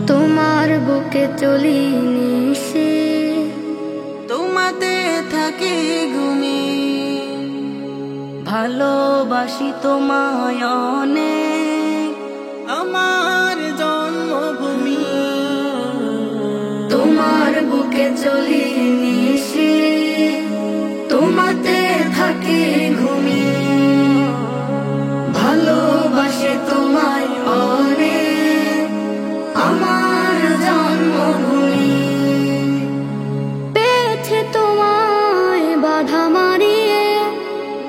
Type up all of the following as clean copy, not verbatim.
তোমার বুকে চলি নিশে, তোমাতে থাকি ঘুমি, ভালোবাসি তোমায় অনেক, আমার জন্মভূমি। তোমার বুকে চলি নিশে, তোমাতে থাকি ঘুমি, ভালোবাসি তোমায় অনেক, আমার জন্মভূমি। পেয়েছি তোমায় বাধা মারিয়ে,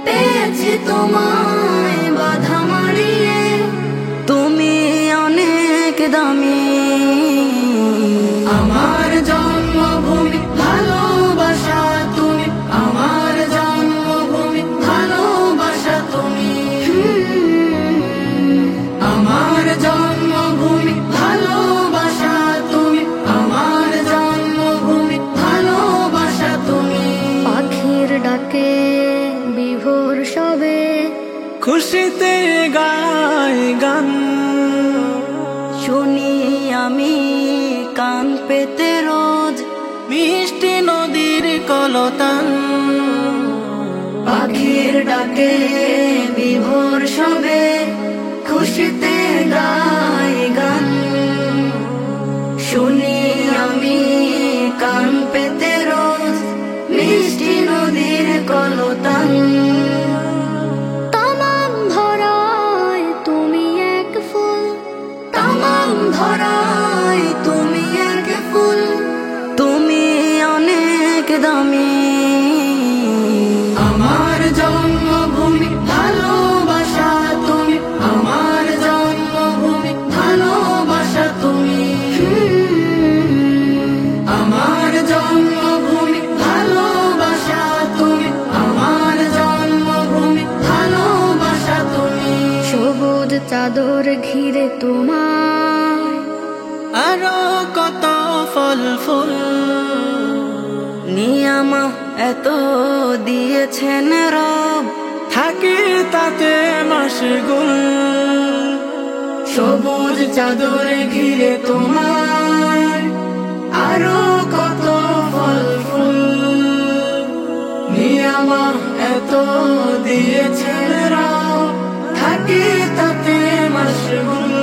পেয়েছি তোমায় বাধা মারিয়ে, তুমি অনেক দামি, আমার জন্মভূমি ভালোবাসা তুমি, আমার জন্মভূমি ভালোবাসা তুমি, আমার জন্মভূমি ভালোবাসা তুমি, আমার জন্মভূমি ভালোবাসা তুমি। পাখির ডাকে বিভোর সবে, খুশিতে গায় গান, শুনি আমি কান পেতে রোজ মিষ্টি নদীর কলতান। পাখির ডাকে বিভোর সবে, খুশিতে গায় গান, শুনি আমি কান পেতে রোজ মিষ্টি নদীর কলতান। তামাম ধরায় তুমি এক ফুল, তামাম ধরায় তুমি এক ফুল, তুমি অনেক দামি, আমার জন্মভূমি ভালোবাসা তুমি, আমার জন্মভূমি ভালোবাসা তুমি, আমার জন্মভূমি ভালোবাসা তুমি, আমার জন্মভূমি ভালোবাসা তুমি। সবুজ চাদর ঘিরে তোমায়, আরো কত ফল ফুল, নিয়ামা এত দিয়েছেন রব, থাকি তাতে মাশগুল। সবুজ চাদর ঘিরে তোমার, আরো কত ফল ফুল, নিয়ামা এত দিয়েছেন রব, থাকি তাতে মাশগুল।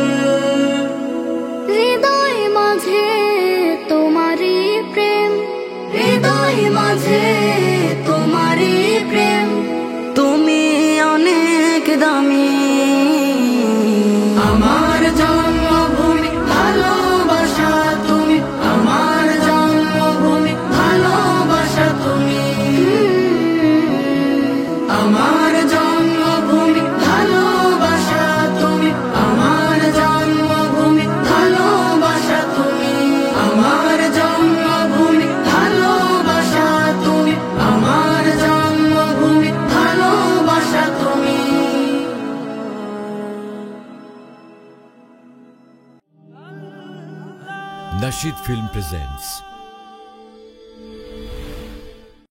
হৃদয় মাঝে তোমারই প্রেম, হৃদয় মাঝে তোমারই প্রেম, তুমি অনেক দামি, আমার জন্মভূমি ভালোবাসা তুমি, আমার জন্মভূমি ভালোবাসা তুমি, আমার জন্মভূমি ভালোবাসা তুমি, আমার জন্মভূমি ভালোবাসা তুমি, আমার জন্মভূমি ভালোবাসা তুমি, আমার জন্মভূমি ভালোবাসা তুমি। Nasheed Film presents